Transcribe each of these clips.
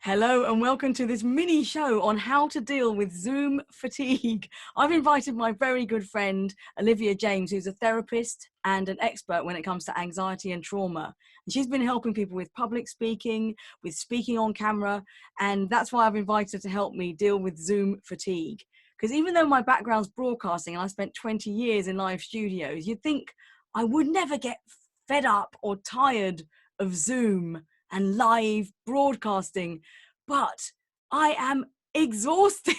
Hello and welcome to this mini show on how to deal with Zoom fatigue. I've invited my very good friend, Olivia James, who's a therapist and an expert when it comes to anxiety and trauma. And she's been helping people with public speaking, with speaking on camera, and that's why I've invited her to help me deal with Zoom fatigue. Because even though my background's broadcasting and I spent 20 years in live studios, you'd think I would never get fed up or tired of Zoom and live broadcasting, but I am exhausted.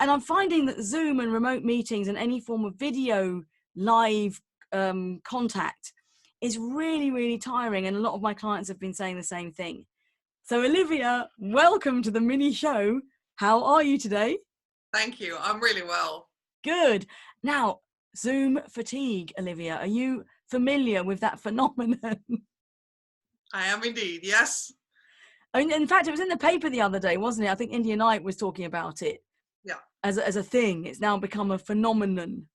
And I'm finding that Zoom and remote meetings and any form of video live contact is really, really tiring. And a lot of my clients have been saying the same thing. So Olivia, welcome to the mini show. How are you today? Thank you. I'm really well. Good. Now, Zoom fatigue, Olivia, are you familiar with that phenomenon? I am indeed, yes. In fact, it was in the paper the other day, wasn't it? I think India Night was talking about it. Yeah. As a thing. It's now become a phenomenon.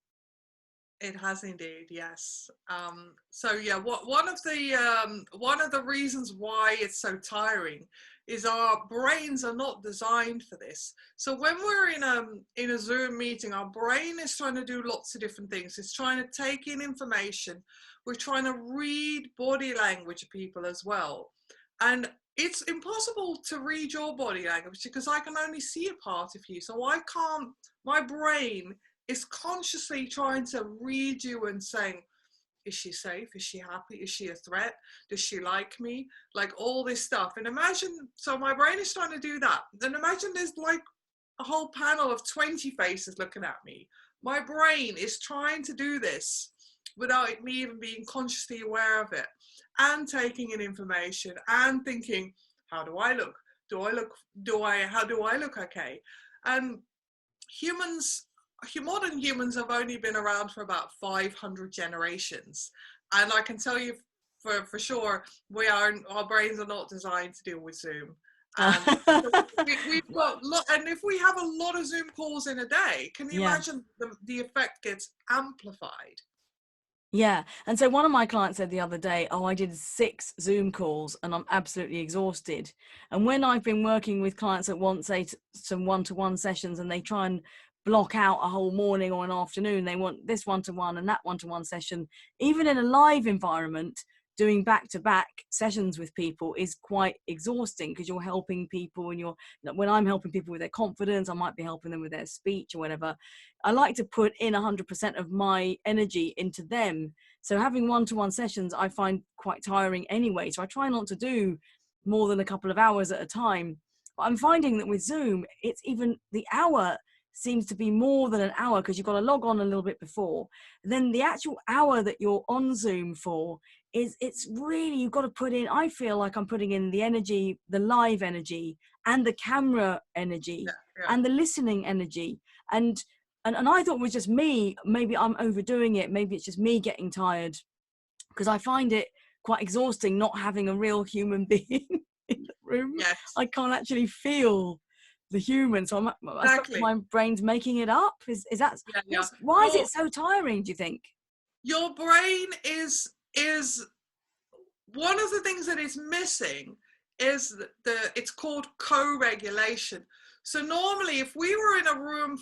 It has indeed, yes. One of the reasons why it's so tiring is our brains are not designed for this. So when we're in a Zoom meeting, our brain is trying to do lots of different things. It's trying to take in information. We're trying to read body language of people as well. And it's impossible to read your body language because I can only see a part of you. So my brain is consciously trying to read you and saying, is she safe? Is she happy? Is she a threat? Does she like me? Like all this stuff. And imagine, so my brain is trying to do that. Then imagine there's like a whole panel of 20 faces looking at me. My brain is trying to do this without me even being consciously aware of it, and taking in information and thinking, how do I look? How do I look okay? And modern humans have only been around for about 500 generations. And I can tell you for sure, our brains are not designed to deal with Zoom. And and if we have a lot of Zoom calls in a day, can you imagine the effect gets amplified? Yeah. And so one of my clients said the other day, I did 6 Zoom calls and I'm absolutely exhausted. And when I've been working with clients that want, say, some one-to-one sessions and they try and block out a whole morning or an afternoon, they want this one-to-one and that one-to-one session, even in a live environment, doing back-to-back sessions with people is quite exhausting because you're helping people and when I'm helping people with their confidence, I might be helping them with their speech or whatever. I like to put in 100% of my energy into them. So having one-to-one sessions, I find quite tiring anyway. So I try not to do more than a couple of hours at a time. But I'm finding that with Zoom, it's even the hour seems to be more than an hour because you've got to log on a little bit before. Then the actual hour that you're on Zoom for it's really, you've got to put in, I feel like I'm putting in the energy, the live energy and the camera energy and the listening energy. And I thought it was just me, maybe I'm overdoing it. Maybe it's just me getting tired because I find it quite exhausting not having a real human being in the room. Yes. I can't actually feel the human. So Exactly. my brain's making it up. Is that, why is it so tiring, do you think? Your brain is one of the things that is missing is it's called co-regulation. So normally if we were in a room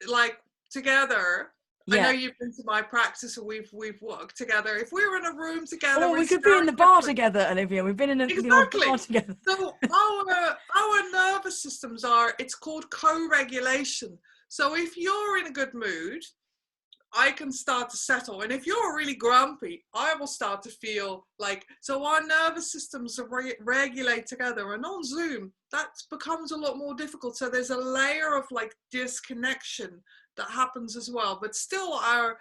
like together, I know you've been to my practice and we've worked together. If we were in a room together, we could be in the bar together, Olivia. We've been in the bar together. So our nervous systems it's called co-regulation. So if you're in a good mood, I can start to settle. And if you're really grumpy, I will start to feel like, so our nervous systems regulate together. And on Zoom, that becomes a lot more difficult. So there's a layer of like disconnection that happens as well. But still our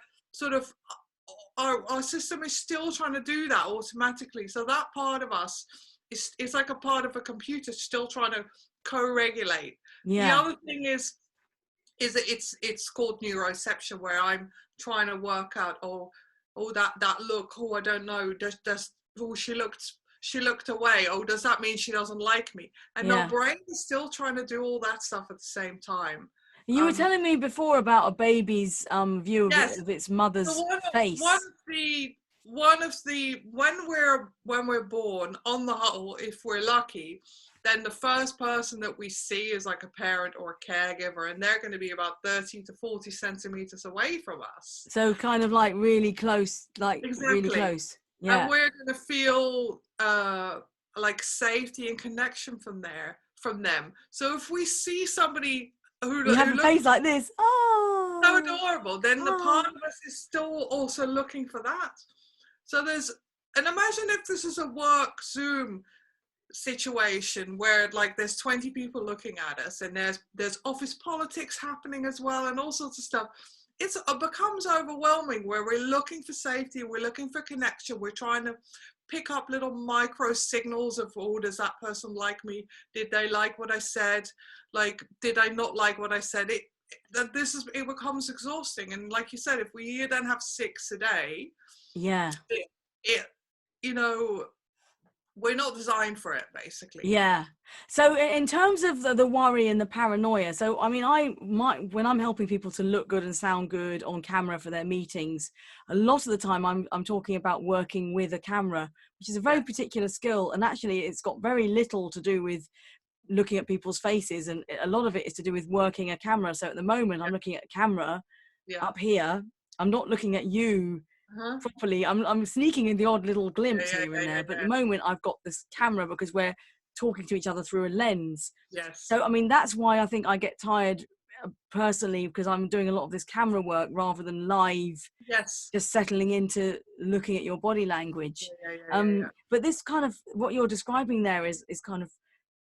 system is still trying to do that automatically. So that part of us is like a part of a computer still trying to co-regulate. Yeah. The other thing is that it's called neuroception, where I'm trying to work out, that look, I don't know, she looked away, does that mean she doesn't like me? And our brain is still trying to do all that stuff at the same time. You were telling me before about a baby's view of its mother's face. When we're born, on the whole, if we're lucky, then the first person that we see is like a parent or a caregiver, and they're going to be about 30 to 40 centimeters away from us. So kind of like really close, like really Exactly. close. And Yeah. we're going to feel like safety and connection from them. So if we see somebody You have who a looks face like this. so Oh, adorable, then the part oh. of us is still also looking for that. So and imagine if this is a work Zoom situation where like there's 20 people looking at us, and there's office politics happening as well, and all sorts of stuff. It becomes overwhelming, where we're looking for safety, we're looking for connection, we're trying to pick up little micro signals of, oh, does that person like me? Did they like what I said? Like, did I not like what I said? It becomes exhausting. And like you said, if we then have 6 a day, Yeah. it you know, we're not designed for it, basically. Yeah. So in terms of the worry and the paranoia, so I mean, when I'm helping people to look good and sound good on camera for their meetings, a lot of the time I'm talking about working with a camera, which is a very Yes, particular skill, and actually it's got very little to do with looking at people's faces, and a lot of it is to do with working a camera. So at the moment I'm looking at a camera yeah, up here. I'm not looking at you uh-huh. properly. I'm sneaking in the odd little glimpse Yeah, here and yeah, there, yeah, but at yeah. the moment I've got this camera because we're talking to each other through a lens. Yes, So I mean, that's why I think I get tired personally, because I'm doing a lot of this camera work rather than live, yes, just settling into looking at your body language. yeah, yeah, yeah, yeah, But this kind of what you're describing there is kind of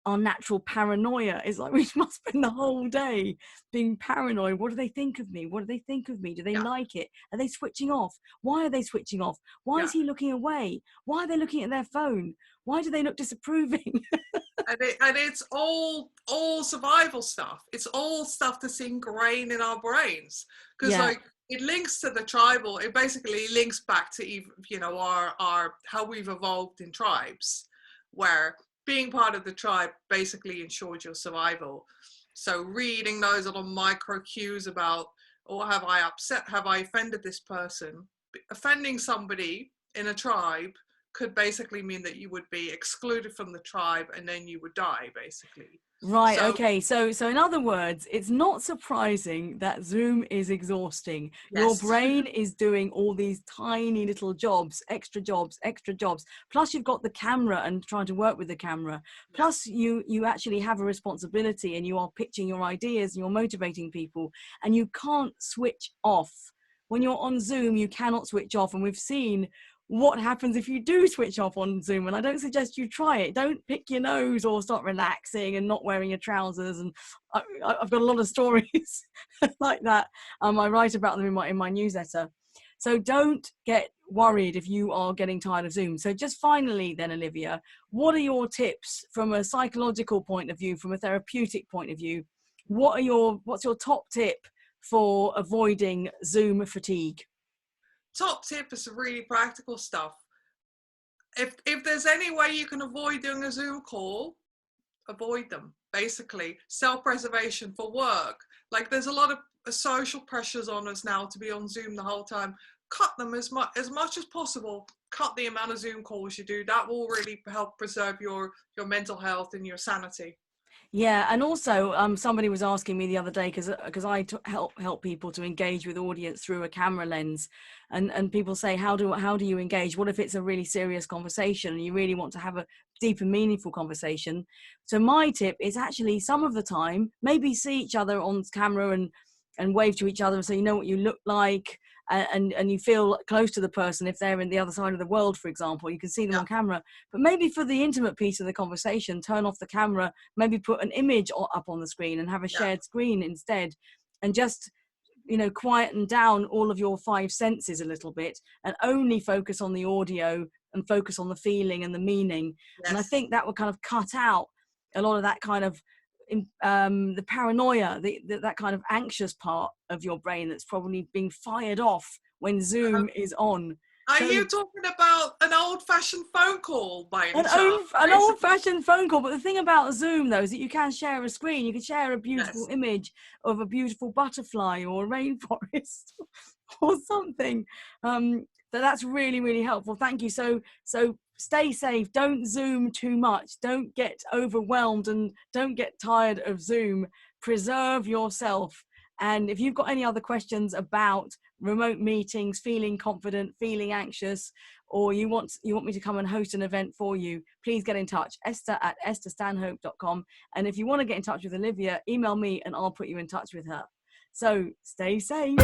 our natural paranoia. Is like we must spend the whole day being paranoid. What do they think of me? What do they think of me? Do they yeah, like it? Are they switching off? Why are they switching off? Why yeah. is he looking away? Why are they looking at their phone? Why do they look disapproving? And it's all survival stuff. It's all stuff that's ingrained in our brains, because Yeah, like it links to the tribal. It basically links back to, you know, our how we've evolved in tribes, where being part of the tribe basically ensured your survival. So reading those little micro cues about, oh, have I offended this person? Offending somebody in a tribe could basically mean that you would be excluded from the tribe, and then you would die, basically. right. So Okay. So in other words, it's not surprising that Zoom is exhausting. Your yes, brain is doing all these tiny little jobs, extra jobs, extra jobs. Plus you've got the camera and trying to work with the camera. yeah, Plus you actually have a responsibility, and you are pitching your ideas and you're motivating people, and you can't switch off. When you're on Zoom, you cannot switch off. And we've seen what happens if you do switch off on Zoom. And I don't suggest you try it. Don't pick your nose or start relaxing and not wearing your trousers. And I've got a lot of stories like that. I write about them in my newsletter. So don't get worried if you are getting tired of Zoom. So just finally then, Olivia, what are your tips from a psychological point of view, from a therapeutic point of view? What's your top tip for avoiding Zoom fatigue? top tip is some really practical stuff. If there's any way you can avoid doing a Zoom call, avoid them. Basically, self-preservation for work. Like there's a lot of social pressures on us now to be on Zoom the whole time. Cut them as much as possible. Cut the amount of Zoom calls you do. That will really help preserve your mental health and your sanity. Yeah, and also somebody was asking me the other day, because help people to engage with audience through a camera lens, and people say, how do you engage? What if it's a really serious conversation and you really want to have a deep and meaningful conversation? So my tip is actually, some of the time, maybe see each other on camera and wave to each other so you know what you look like, and you feel close to the person. If they're in the other side of the world, for example, you can see them Yeah, on camera. But maybe for the intimate piece of the conversation, turn off the camera, maybe put an image up on the screen and have a yeah, shared screen instead, and just quieten down all of your five senses a little bit, and only focus on the audio and focus on the feeling and the meaning. And I yes. think that would kind of cut out a lot of that kind of the paranoia, that kind of anxious part of your brain that's probably being fired off when Zoom is on. Are So you talking about an old-fashioned phone call by any An, chance? an Basically, old-fashioned phone call. But the thing about Zoom, though, is that you can share a screen. You can share a beautiful yes. image of a beautiful butterfly or a rainforest or something. So that's really, really helpful. Thank you. So stay safe. Don't Zoom too much. Don't get overwhelmed and don't get tired of Zoom. Preserve yourself. And if you've got any other questions about remote meetings, feeling confident, feeling anxious, or you want me to come and host an event for you, please get in touch. Esther@estherstanhope.com. And if you want to get in touch with Olivia, email me and I'll put you in touch with her. So stay safe.